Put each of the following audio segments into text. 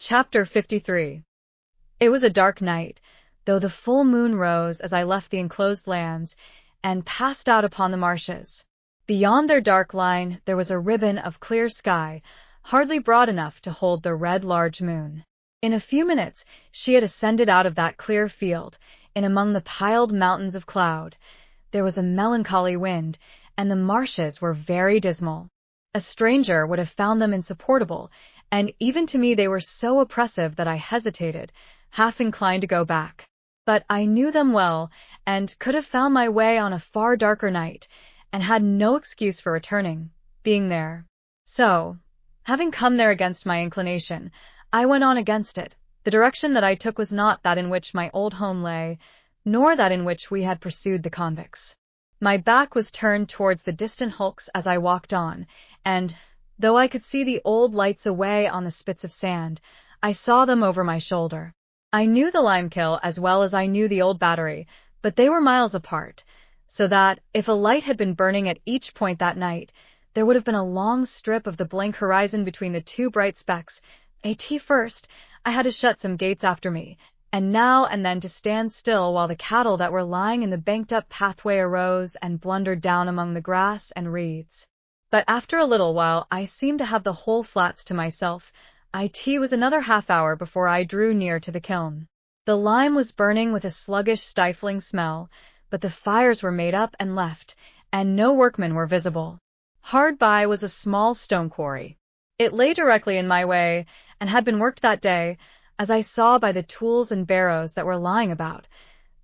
Chapter 53. It was a dark night, though the full moon rose as I left the enclosed lands and passed out upon the marshes. Beyond their dark line there was a ribbon of clear sky, hardly broad enough to hold the red large moon. In a few minutes she had ascended out of that clear field, in among the piled mountains of cloud. There was a melancholy wind, and the marshes were very dismal. A stranger would have found them insupportable, and even to me they were so oppressive that I hesitated, half inclined to go back. But I knew them well, and could have found my way on a far darker night, and had no excuse for returning, being there. So, having come there against my inclination, I went on against it. The direction that I took was not that in which my old home lay, nor that in which we had pursued the convicts. My back was turned towards the distant hulks as I walked on, and, though I could see the old lights away on the spits of sand, I saw them over my shoulder. I knew the Limekill as well as I knew the old battery, but they were miles apart, so that, if a light had been burning at each point that night, there would have been a long strip of the blank horizon between the two bright specks. First, I had to shut some gates after me, and now and then to stand still while the cattle that were lying in the banked-up pathway arose and blundered down among the grass and reeds. But after a little while I seemed to have the whole flats to myself. It was another half-hour before I drew near to the kiln. The lime was burning with a sluggish, stifling smell, but the fires were made up and left, and no workmen were visible. Hard by was a small stone quarry. It lay directly in my way, and had been worked that day, as I saw by the tools and barrows that were lying about.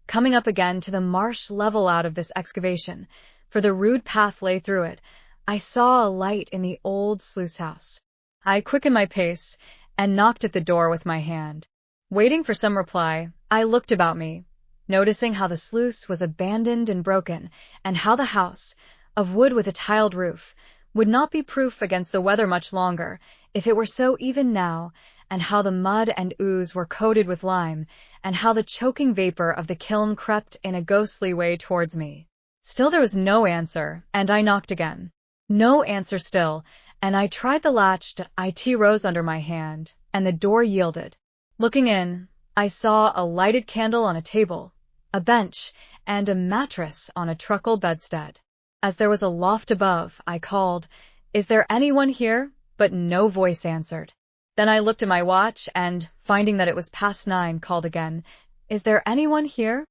Coming up again to the marsh level out of this excavation, for the rude path lay through it, I saw a light in the old sluice-house. I quickened my pace, and knocked at the door with my hand. Waiting for some reply, I looked about me, noticing how the sluice was abandoned and broken, and how the house, of wood with a tiled roof, would not be proof against the weather much longer, if it were so even now, and how the mud and ooze were coated with lime, and how the choking vapor of the kiln crept in a ghostly way towards me. Still there was no answer, and I knocked again. No answer still, and I tried the latch. It rose under my hand, and the door yielded. Looking in, I saw a lighted candle on a table, a bench, and a mattress on a truckle bedstead. As there was a loft above, I called, "Is there anyone here?" But no voice answered. Then I looked at my watch, and, finding that it was past 9, called again, "Is there anyone here?"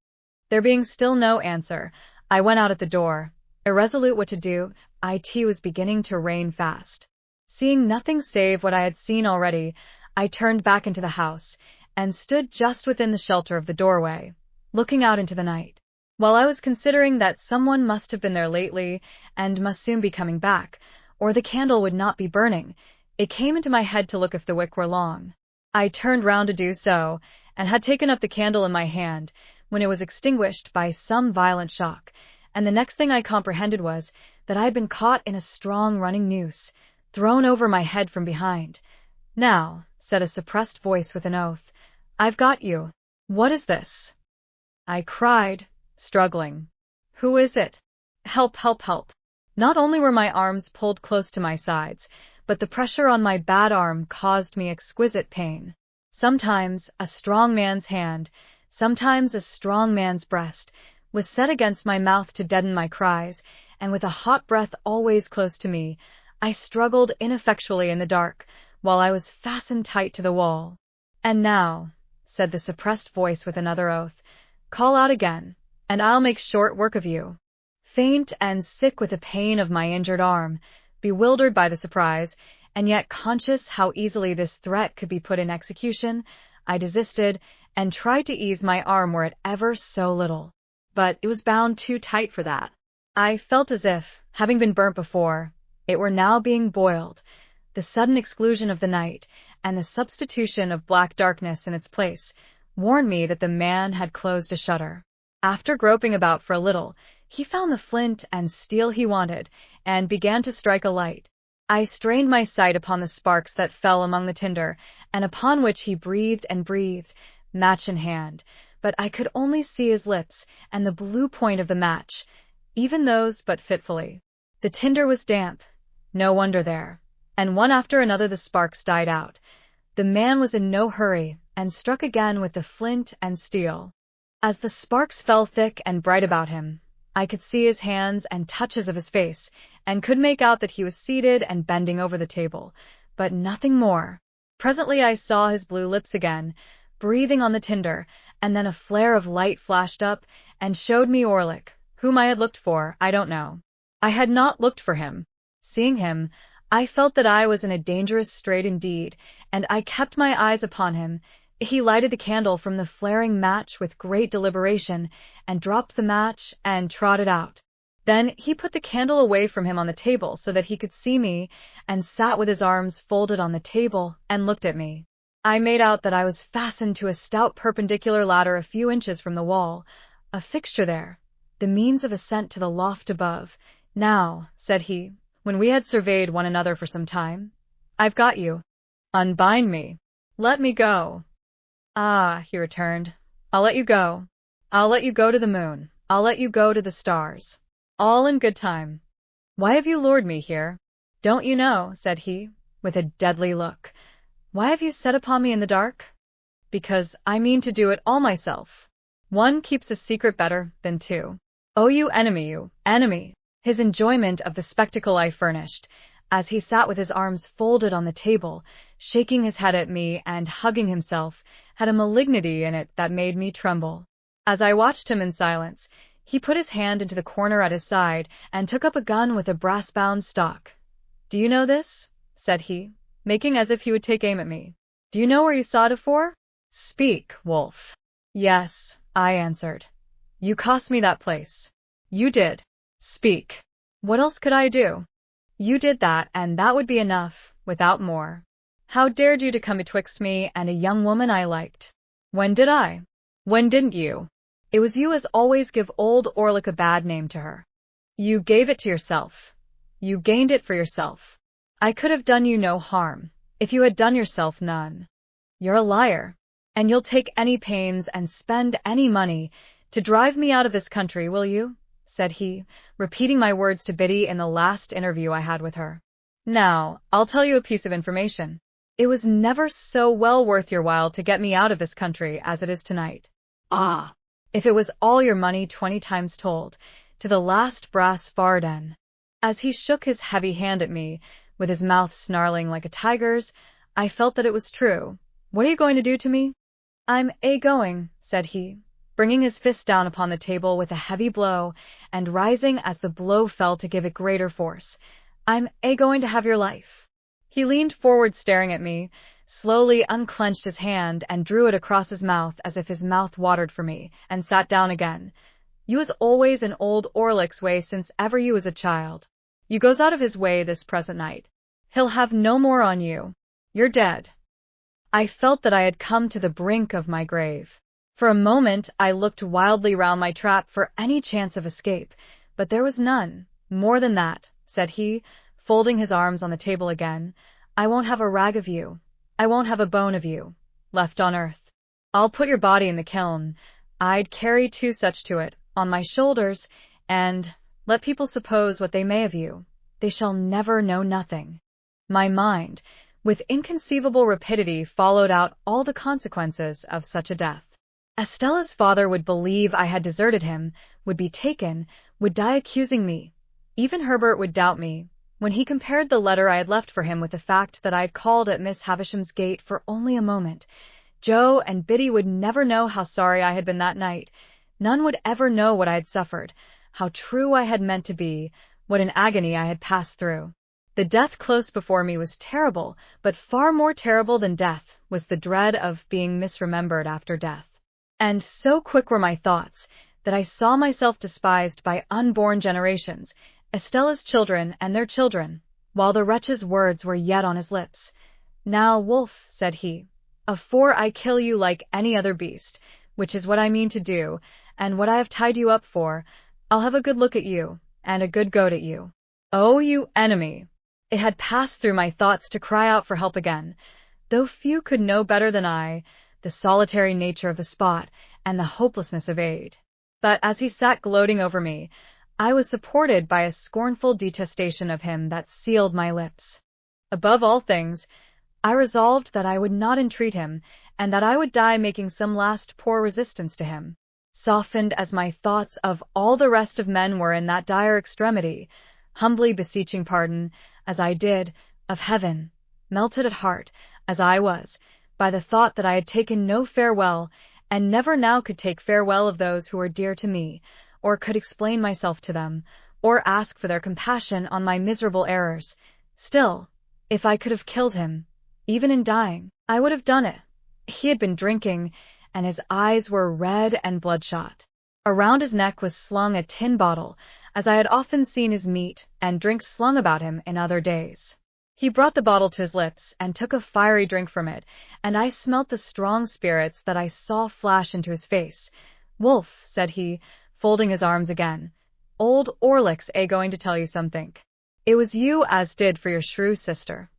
There being still no answer, I went out at the door, irresolute what to do. It was beginning to rain fast. Seeing nothing save what I had seen already, I turned back into the house, and stood just within the shelter of the doorway, looking out into the night. While I was considering that someone must have been there lately, and must soon be coming back, or the candle would not be burning, it came into my head to look if the wick were long. I turned round to do so, and had taken up the candle in my hand, when it was extinguished by some violent shock, and the next thing I comprehended was that I had been caught in a strong running noose, thrown over my head from behind. "Now," said a suppressed voice with an oath, "I've got you." "What is this?" I cried, struggling. "Who is it? Help, help, help." Not only were my arms pulled close to my sides, but the pressure on my bad arm caused me exquisite pain. Sometimes a strong man's hand, sometimes a strong man's breast, was set against my mouth to deaden my cries, and with a hot breath always close to me, I struggled ineffectually in the dark, while I was fastened tight to the wall. "And now," said the suppressed voice with another oath, "call out again, and I'll make short work of you." Faint and sick with the pain of my injured arm, bewildered by the surprise, and yet conscious how easily this threat could be put in execution, I desisted, and tried to ease my arm were it ever so little. But it was bound too tight for that. I felt as if, having been burnt before, it were now being boiled. The sudden exclusion of the night, and the substitution of black darkness in its place, warned me that the man had closed a shutter. After groping about for a little, he found the flint and steel he wanted, and began to strike a light. I strained my sight upon the sparks that fell among the tinder, and upon which he breathed and breathed, match in hand, but I could only see his lips and the blue point of the match, even those but fitfully. The tinder was damp, no wonder there, and one after another the sparks died out. The man was in no hurry, and struck again with the flint and steel. As the sparks fell thick and bright about him, I could see his hands and touches of his face, and could make out that he was seated and bending over the table, but nothing more. Presently I saw his blue lips again, breathing on the tinder, and then a flare of light flashed up and showed me Orlick, whom I had looked for, I don't know. I had not looked for him. Seeing him, I felt that I was in a dangerous strait indeed, and I kept my eyes upon him. He lighted the candle from the flaring match with great deliberation, and dropped the match and trotted out. Then he put the candle away from him on the table so that he could see me, and sat with his arms folded on the table and looked at me. I made out that I was fastened to a stout perpendicular ladder a few inches from the wall, a fixture there, the means of ascent to the loft above. "Now," said he, when we had surveyed one another for some time, "I've got you. Unbind me. Let me go." "Ah," he returned, "I'll let you go. I'll let you go to the moon. I'll let you go to the stars. All in good time. Why have you lured me here? Don't you know," said he, with a deadly look, "why have you set upon me in the dark? Because I mean to do it all myself. One keeps a secret better than two. Oh, you enemy. His enjoyment of the spectacle I furnished, as he sat with his arms folded on the table, shaking his head at me and hugging himself, had a malignity in it that made me tremble. As I watched him in silence, he put his hand into the corner at his side and took up a gun with a brass-bound stock. "Do you know this?" said he, making as if he would take aim at me. "Do you know where you saw it afore? Speak, Wolf." "Yes," I answered. "You cost me that place. You did. Speak. What else could I do? You did that, and that would be enough, without more. How dared you to come betwixt me and a young woman I liked? When did I? When didn't you? It was you as always give old Orlick a bad name to her. You gave it to yourself. You gained it for yourself. I could have done you no harm, if you had done yourself none. You're a liar, and you'll take any pains and spend any money to drive me out of this country, will you?" said he, repeating my words to Biddy in the last interview I had with her. "Now, I'll tell you a piece of information. It was never so well worth your while to get me out of this country as it is tonight. Ah, if it was all your money 20 times told, to the last brass farden." As he shook his heavy hand at me, with his mouth snarling like a tiger's, I felt that it was true. "What are you going to do to me?" "I'm going," said he, bringing his fist down upon the table with a heavy blow, and rising as the blow fell to give it greater force. "I'm going to have your life." He leaned forward staring at me, slowly unclenched his hand and drew it across his mouth as if his mouth watered for me, and sat down again. "You was always in old Orlick's way since ever you was a child. You goes out of his way this present night. He'll have no more on you. You're dead." I felt that I had come to the brink of my grave. For a moment I looked wildly round my trap for any chance of escape, but there was none. "More than that," said he, folding his arms on the table again, "I won't have a rag of you. I won't have a bone of you left on earth. I'll put your body in the kiln. I'd carry 2 such to it, on my shoulders, and let people suppose what they may of you. They shall never know nothing." My mind, with inconceivable rapidity, followed out all the consequences of such a death. Estella's father would believe I had deserted him, would be taken, would die accusing me. Even Herbert would doubt me, when he compared the letter I had left for him with the fact that I had called at Miss Havisham's gate for only a moment. Joe and Biddy would never know how sorry I had been that night. None would ever know what I had suffered, how true I had meant to be, what an agony I had passed through. The death close before me was terrible, but far more terrible than death was the dread of being misremembered after death. And so quick were my thoughts that I saw myself despised by unborn generations, Estella's children and their children, while the wretch's words were yet on his lips. "Now, Wolf," said he, "afore I kill you like any other beast, which is what I mean to do, and what I have tied you up for, I'll have a good look at you, and a good goad at you. Oh, you enemy!" It had passed through my thoughts to cry out for help again, though few could know better than I the solitary nature of the spot and the hopelessness of aid. But as he sat gloating over me, I was supported by a scornful detestation of him that sealed my lips. Above all things, I resolved that I would not entreat him, and that I would die making some last poor resistance to him. Softened as my thoughts of all the rest of men were in that dire extremity, humbly beseeching pardon, as I did, of heaven, melted at heart, as I was, by the thought that I had taken no farewell, and never now could take farewell of those who were dear to me, or could explain myself to them, or ask for their compassion on my miserable errors. Still, if I could have killed him, even in dying, I would have done it. He had been drinking, and his eyes were red and bloodshot. Around his neck was slung a tin bottle, as I had often seen his meat and drink slung about him in other days. He brought the bottle to his lips and took a fiery drink from it, and I smelt the strong spirits that I saw flash into his face. "Wolf," said he, folding his arms again, "old Orlick's going to tell you something. It was you as did for your shrew sister."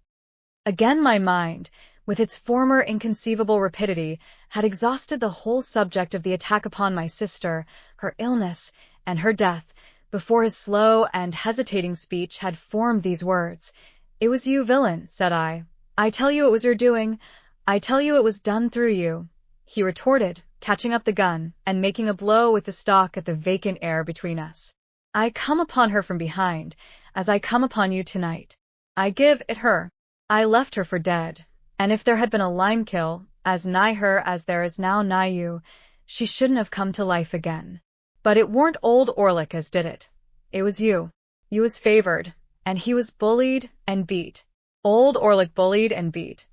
Again my mind, with its former inconceivable rapidity, had exhausted the whole subject of the attack upon my sister, her illness, and her death, before his slow and hesitating speech had formed these words. "It was you, villain," said I. "I tell you it was your doing. I tell you it was done through you," he retorted, catching up the gun and making a blow with the stock at the vacant air between us. "I come upon her from behind, as I come upon you tonight. I give it her. I left her for dead, and if there had been a lime kill, as nigh her as there is now nigh you, she shouldn't have come to life again. But it warn't old Orlick as did it. It was you. You was favored, and he was bullied and beat. Old Orlick bullied and beat,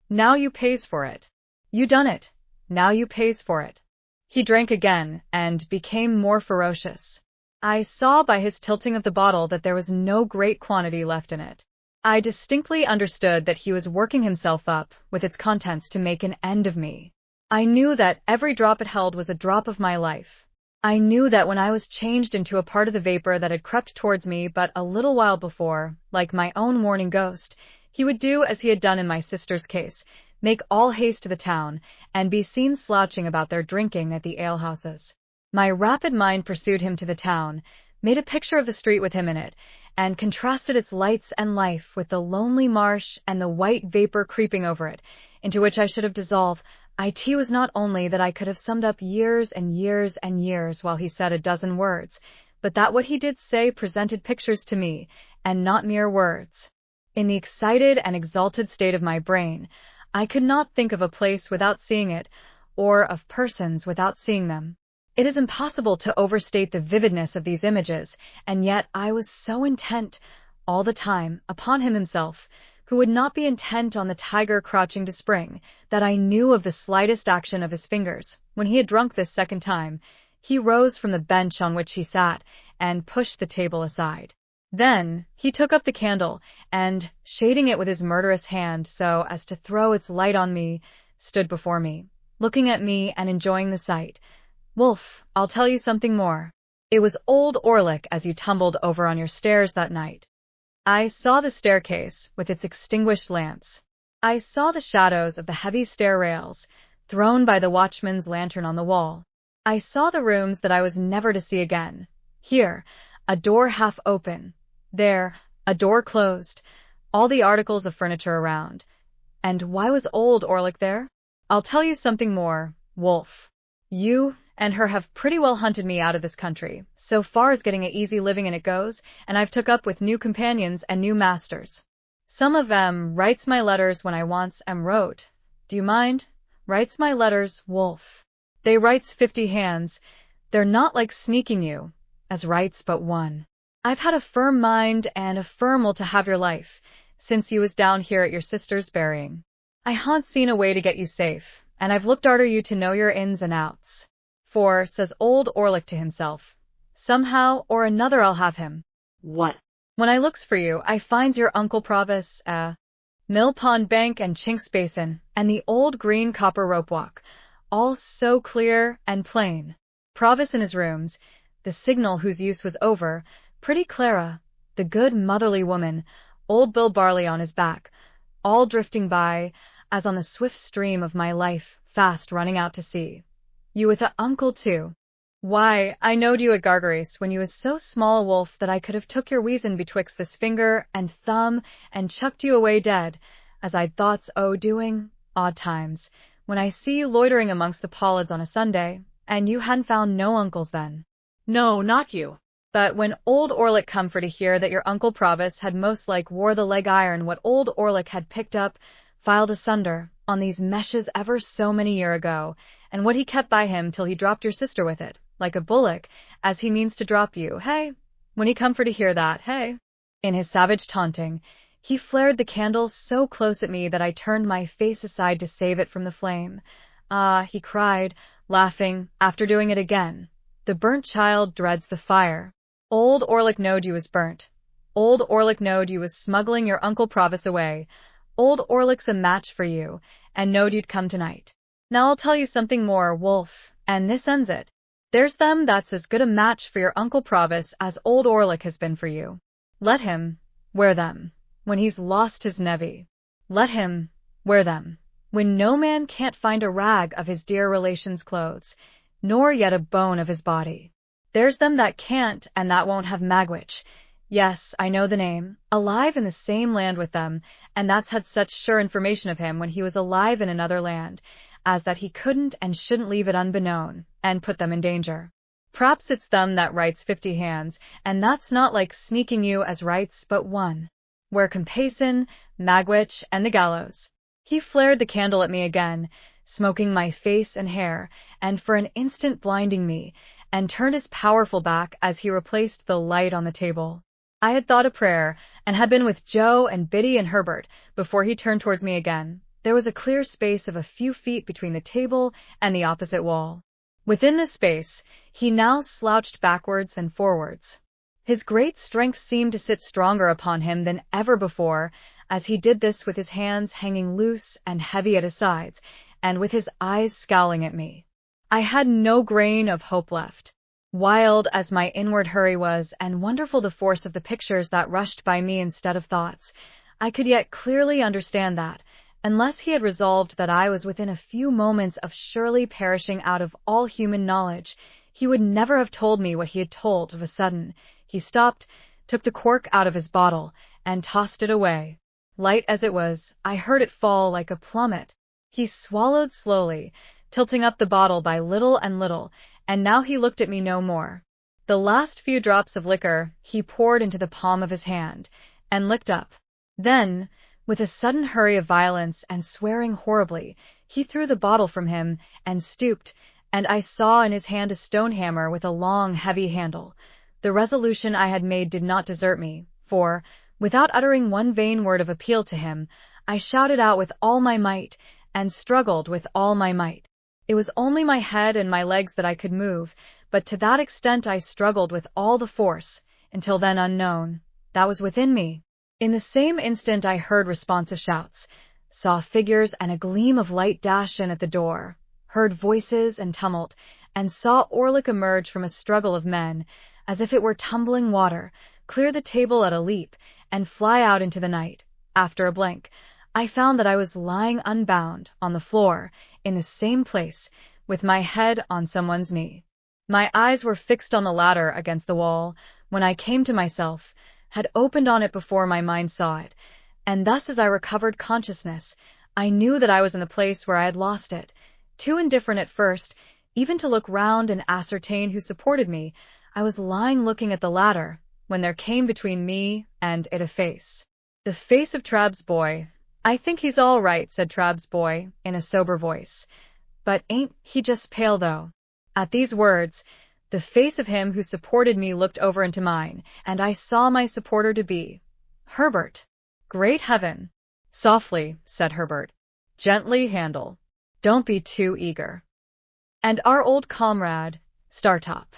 Now you pays for it. You done it. Now you pays for it." He drank again, and became more ferocious. I saw by his tilting of the bottle that there was no great quantity left in it. I distinctly understood that he was working himself up with its contents to make an end of me. I knew that every drop it held was a drop of my life. I knew that when I was changed into a part of the vapor that had crept towards me but a little while before, like my own warning ghost, he would do as he had done in my sister's case, make all haste to the town, and be seen slouching about there drinking at the alehouses. My rapid mind pursued him to the town, made a picture of the street with him in it, and contrasted its lights and life with the lonely marsh and the white vapor creeping over it, into which I should have dissolved. It was not only that I could have summed up years and years and years while he said a dozen words, but that what he did say presented pictures to me, and not mere words. In the excited and exalted state of my brain, I could not think of a place without seeing it, or of persons without seeing them. It is impossible to overstate the vividness of these images, and yet I was so intent, all the time, upon him himself, who would not be intent on the tiger crouching to spring, that I knew of the slightest action of his fingers. When he had drunk this second time, he rose from the bench on which he sat, and pushed the table aside. Then he took up the candle, and, shading it with his murderous hand so as to throw its light on me, stood before me, looking at me and enjoying the sight. "Wolf, I'll tell you something more. It was old Orlick as you tumbled over on your stairs that night. I saw the staircase with its extinguished lamps. I saw the shadows of the heavy stair rails, thrown by the watchman's lantern on the wall. I saw the rooms that I was never to see again. Here, a door half open. There, a door closed. All the articles of furniture around. And why was old Orlick there? I'll tell you something more, Wolf. You and her have pretty well hunted me out of this country, so far as getting a easy living in it goes, and I've took up with new companions and new masters. Some of 'em writes my letters when I once am wrote. Do you mind? Writes my letters, Wolf. They writes 50 hands. They're not like sneaking you, as writes but one. I've had a firm mind and a firm will to have your life, since you was down here at your sister's burying. I ha'n't seen a way to get you safe, and I've looked arter you to know your ins and outs. For, says old Orlick to himself, somehow or another I'll have him. What? When I looks for you, I finds your Uncle Provis, Mill Pond Bank and Chinks Basin, and the old green copper rope walk, all so clear and plain. Provis in his rooms, the signal whose use was over, pretty Clara, the good motherly woman, old Bill Barley on his back, all drifting by, as on the swift stream of my life, fast running out to sea. You with a uncle, too. Why, I knowed you at Gargarees when you was so small a wolf that I could have took your weason betwixt this finger and thumb and chucked you away dead. as I'd thoughts o' doing, odd times, when I see you loitering amongst the pollards on a Sunday, and you hadn't found no uncles then. No, not you. But when old Orlick come for to hear that your Uncle Provis had most like wore the leg iron what old Orlick had picked up, filed asunder, on these meshes ever so many year ago, and what he kept by him till he dropped your sister with it, like a bullock, as he means to drop you, hey? When he come for to hear that, hey? In his savage taunting, he flared the candle so close at me that I turned my face aside to save it from the flame. Ah, he cried, laughing, after doing it again, the burnt child dreads the fire. Old Orlick knowed you was burnt. Old Orlick knowed you was smuggling your Uncle Provis away. Old Orlick's a match for you, and knowed you'd come tonight. Now I'll tell you something more, Wolf, and this ends it. There's them that's as good a match for your Uncle Provis as old Orlick has been for you. Let him wear them when he's lost his nevy. Let him wear them when no man can't find a rag of his dear relation's clothes, nor yet a bone of his body. There's them that can't and that won't have Magwitch. Yes, I know the name, alive in the same land with them, and that's had such sure information of him when he was alive in another land, as that he couldn't and shouldn't leave it unbeknown, and put them in danger. P'raps it's them that writes 50 hands, and that's not like sneaking you as writes but one. Where Compayson, Magwitch, and the gallows. He flared the candle at me again, smoking my face and hair, and for an instant blinding me, and turned his powerful back as he replaced the light on the table. I had thought a prayer, and had been with Joe and Biddy and Herbert, before he turned towards me again. There was a clear space of a few feet between the table and the opposite wall. Within this space, he now slouched backwards and forwards. His great strength seemed to sit stronger upon him than ever before, as he did this with his hands hanging loose and heavy at his sides, and with his eyes scowling at me. I had no grain of hope left. Wild as my inward hurry was, and wonderful the force of the pictures that rushed by me instead of thoughts, I could yet clearly understand that, unless he had resolved that I was within a few moments of surely perishing out of all human knowledge, he would never have told me what he had told of a sudden. He stopped, took the cork out of his bottle, and tossed it away. Light as it was, I heard it fall like a plummet. He swallowed slowly, tilting up the bottle by little and little, and now he looked at me no more. The last few drops of liquor he poured into the palm of his hand, and licked up. Then, with a sudden hurry of violence and swearing horribly, he threw the bottle from him and stooped, and I saw in his hand a stone hammer with a long, heavy handle. The resolution I had made did not desert me, for, without uttering one vain word of appeal to him, I shouted out with all my might, and struggled with all my might. It was only my head and my legs that I could move, but to that extent I struggled with all the force, until then unknown, that was within me. In the same instant I heard responsive shouts, saw figures and a gleam of light dash in at the door, heard voices and tumult, and saw Orlick emerge from a struggle of men, as if it were tumbling water, clear the table at a leap, and fly out into the night. After a blink, I found that I was lying unbound, on the floor, in the same place, with my head on someone's knee. My eyes were fixed on the ladder against the wall, when I came to myself, had opened on it before my mind saw it, and thus as I recovered consciousness, I knew that I was in the place where I had lost it, too indifferent at first, even to look round and ascertain who supported me. I was lying looking at the ladder, when there came between me and it a face. The face of Trabb's boy. I think he's all right, said Trabb's boy, in a sober voice. But ain't he just pale, though? At these words, the face of him who supported me looked over into mine, and I saw my supporter to be Herbert. Great heaven! Softly, said Herbert. Gently handle. Don't be too eager. And our old comrade, Startop.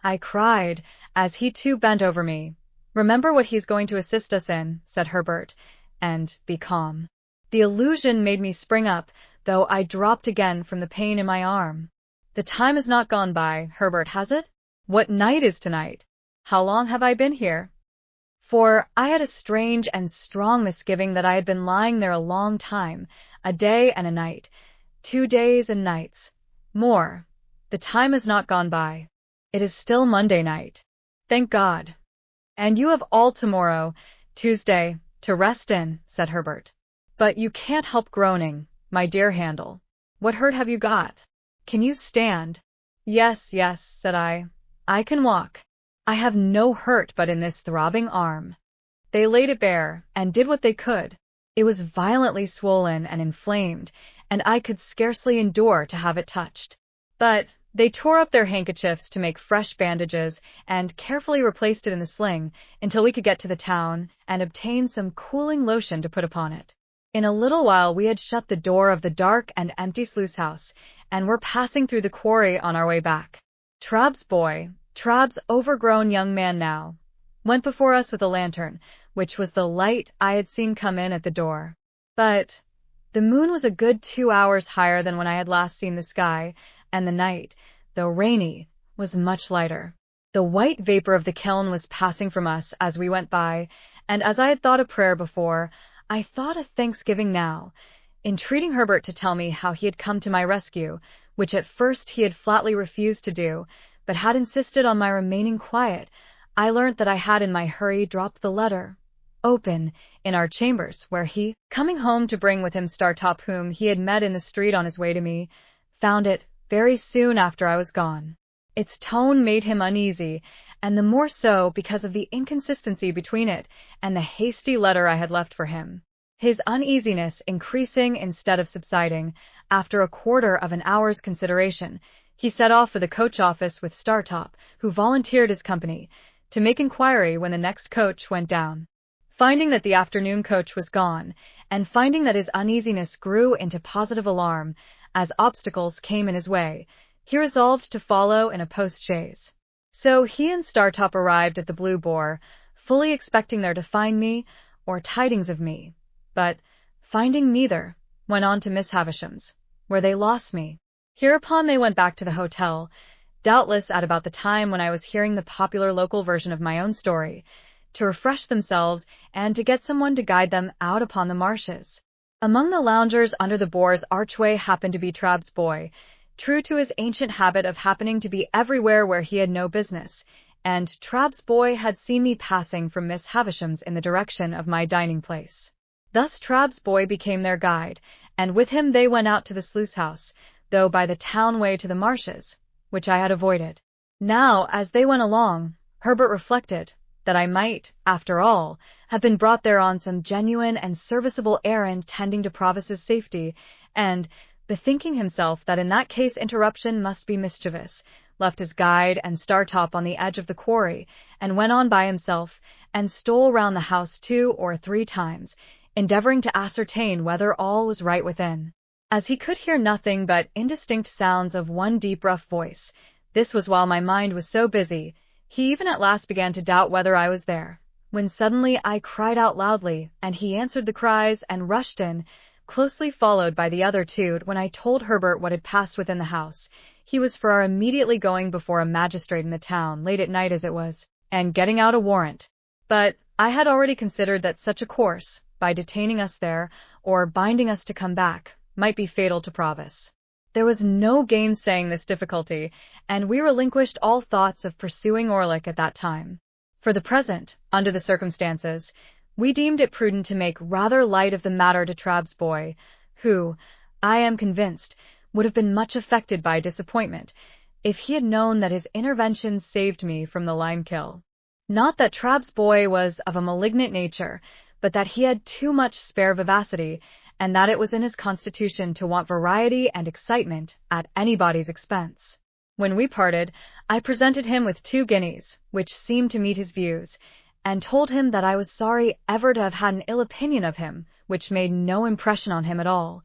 I cried, as he too bent over me. Remember what he's going to assist us in, said Herbert, and be calm. The illusion made me spring up, though I dropped again from the pain in my arm. The time has not gone by, Herbert, has it? What night is tonight? How long have I been here? For I had a strange and strong misgiving that I had been lying there a long time, a day and a night, 2 days and nights. More. The time has not gone by. It is still Monday night. Thank God. And you have all tomorrow, Tuesday, to rest in, said Herbert. But you can't help groaning, my dear Handel. What hurt have you got? Can you stand? Yes, yes, said I. I can walk. I have no hurt but in this throbbing arm. They laid it bare, and did what they could. It was violently swollen and inflamed, and I could scarcely endure to have it touched. But they tore up their handkerchiefs to make fresh bandages, and carefully replaced it in the sling until we could get to the town and obtain some cooling lotion to put upon it. In a little while we had shut the door of the dark and empty sluice house, and were passing through the quarry on our way back. Trabb's boy, Trabb's overgrown young man now, went before us with a lantern, which was the light I had seen come in at the door. But the moon was a good 2 hours higher than when I had last seen the sky, and the night, though rainy, was much lighter. The white vapor of the kiln was passing from us as we went by, and as I had thought a prayer before, I thought a thanksgiving now, entreating Herbert to tell me how he had come to my rescue, which at first he had flatly refused to do, but had insisted on my remaining quiet. I learnt that I had in my hurry dropped the letter, open, in our chambers, where he, coming home to bring with him Startop, whom he had met in the street on his way to me, found it very soon after I was gone. Its tone made him uneasy, and the more so because of the inconsistency between it and the hasty letter I had left for him. His uneasiness increasing instead of subsiding, after a quarter of an hour's consideration, he set off for the coach office with Startop, who volunteered his company, to make inquiry when the next coach went down. Finding that the afternoon coach was gone, and finding that his uneasiness grew into positive alarm as obstacles came in his way, he resolved to follow in a post-chaise. So he and Startop arrived at the Blue Boar, fully expecting there to find me, or tidings of me, but, finding neither, went on to Miss Havisham's, where they lost me. Hereupon they went back to the hotel, doubtless at about the time when I was hearing the popular local version of my own story, to refresh themselves and to get someone to guide them out upon the marshes. Among the loungers under the Boar's archway happened to be Trabb's boy, true to his ancient habit of happening to be everywhere where he had no business, and Trabb's boy had seen me passing from Miss Havisham's in the direction of my dining place. Thus Trabb's boy became their guide, and with him they went out to the sluice house, though by the town way to the marshes, which I had avoided. Now, as they went along, Herbert reflected that I might, after all, have been brought there on some genuine and serviceable errand tending to Provis's safety, and, bethinking himself that in that case interruption must be mischievous, left his guide and Startop on the edge of the quarry, and went on by himself, and stole round the house 2 or 3 times, endeavouring to ascertain whether all was right within. As he could hear nothing but indistinct sounds of one deep rough voice, this was while my mind was so busy, he even at last began to doubt whether I was there, when suddenly I cried out loudly, and he answered the cries and rushed in, closely followed by the other 2. When I told Herbert what had passed within the house, he was for our immediately going before a magistrate in the town, late at night as it was, and getting out a warrant. But I had already considered that such a course, by detaining us there, or binding us to come back, might be fatal to Provis. There was no gainsaying this difficulty, and we relinquished all thoughts of pursuing Orlick at that time. For the present, under the circumstances, we deemed it prudent to make rather light of the matter to Trabb's boy, who, I am convinced, would have been much affected by disappointment, if he had known that his intervention saved me from the lime-kill. Not that Trabb's boy was of a malignant nature, but that he had too much spare vivacity, and that it was in his constitution to want variety and excitement at anybody's expense. When we parted, I presented him with 2 guineas, which seemed to meet his views, and told him that I was sorry ever to have had an ill opinion of him, which made no impression on him at all.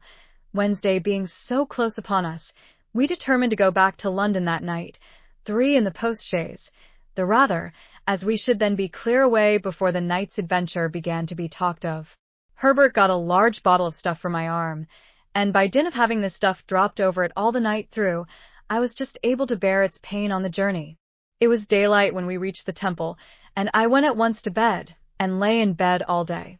Wednesday being so close upon us, we determined to go back to London that night, 3 in the post-chaise, the rather, as we should then be clear away before the night's adventure began to be talked of. Herbert got a large bottle of stuff for my arm, and by dint of having this stuff dropped over it all the night through, I was just able to bear its pain on the journey. It was daylight when we reached the temple, and I went at once to bed, and lay in bed all day.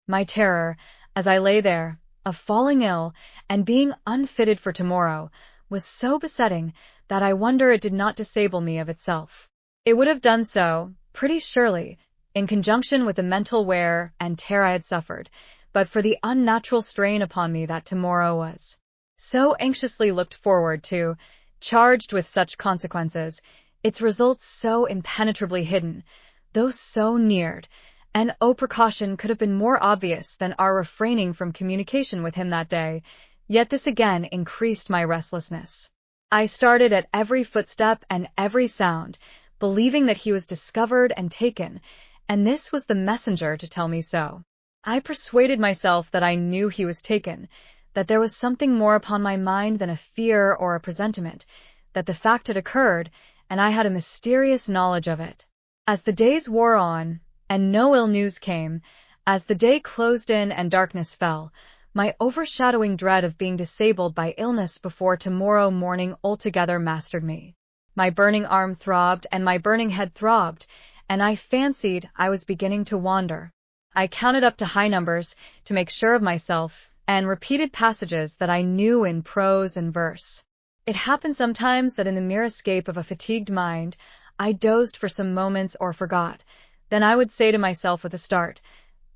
My terror, as I lay there, of falling ill, and being unfitted for tomorrow, was so besetting that I wonder it did not disable me of itself. It would have done so, pretty surely, in conjunction with the mental wear and tear I had suffered, but for the unnatural strain upon me that tomorrow was. So anxiously looked forward to, charged with such consequences, its results so impenetrably hidden, though so neared, and precaution could have been more obvious than our refraining from communication with him that day, yet this again increased my restlessness. I started at every footstep and every sound, believing that he was discovered and taken, and this was the messenger to tell me so. I persuaded myself that I knew he was taken, that there was something more upon my mind than a fear or a presentiment, that the fact had occurred, and I had a mysterious knowledge of it. As the days wore on, and no ill news came, as the day closed in and darkness fell, my overshadowing dread of being disabled by illness before tomorrow morning altogether mastered me. My burning arm throbbed, and my burning head throbbed, and I fancied I was beginning to wander. I counted up to high numbers to make sure of myself, and repeated passages that I knew in prose and verse. It happened sometimes that in the mere escape of a fatigued mind, I dozed for some moments or forgot. Then I would say to myself with a start,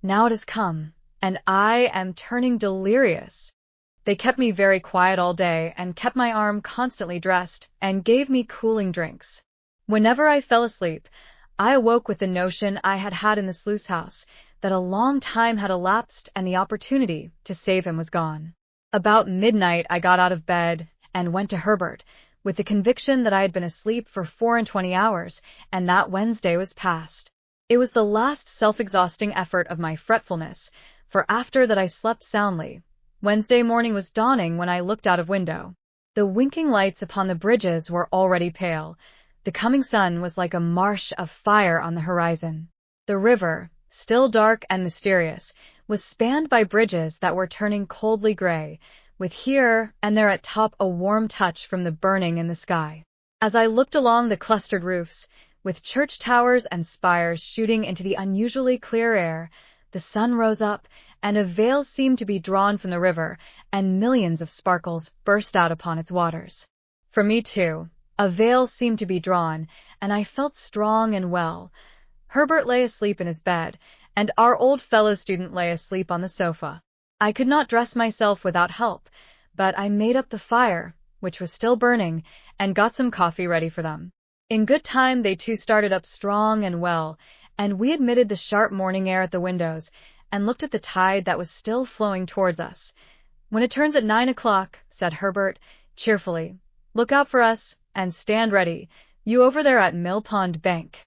"Now it has come, and I am turning delirious." They kept me very quiet all day, and kept my arm constantly dressed, and gave me cooling drinks. Whenever I fell asleep, I awoke with the notion I had had in the sluice house, that a long time had elapsed and the opportunity to save him was gone. About midnight I got out of bed and went to Herbert, with the conviction that I had been asleep for 24 hours, and that Wednesday was past. It was the last self-exhausting effort of my fretfulness, for after that I slept soundly. Wednesday morning was dawning when I looked out of window. The winking lights upon the bridges were already pale. The coming sun was like a marsh of fire on the horizon. The river, still dark and mysterious, was spanned by bridges that were turning coldly gray, with here and there at top a warm touch from the burning in the sky. As I looked along the clustered roofs, with church towers and spires shooting into the unusually clear air, the sun rose up, and a veil seemed to be drawn from the river, and millions of sparkles burst out upon its waters. For me, too, a veil seemed to be drawn, and I felt strong and well. Herbert lay asleep in his bed, and our old fellow-student lay asleep on the sofa. I could not dress myself without help, but I made up the fire, which was still burning, and got some coffee ready for them. In good time they too started up strong and well, and we admitted the sharp morning air at the windows, and looked at the tide that was still flowing towards us. "When it turns at 9 o'clock," said Herbert, cheerfully, "look out for us, and stand ready, you over there at Mill Pond Bank."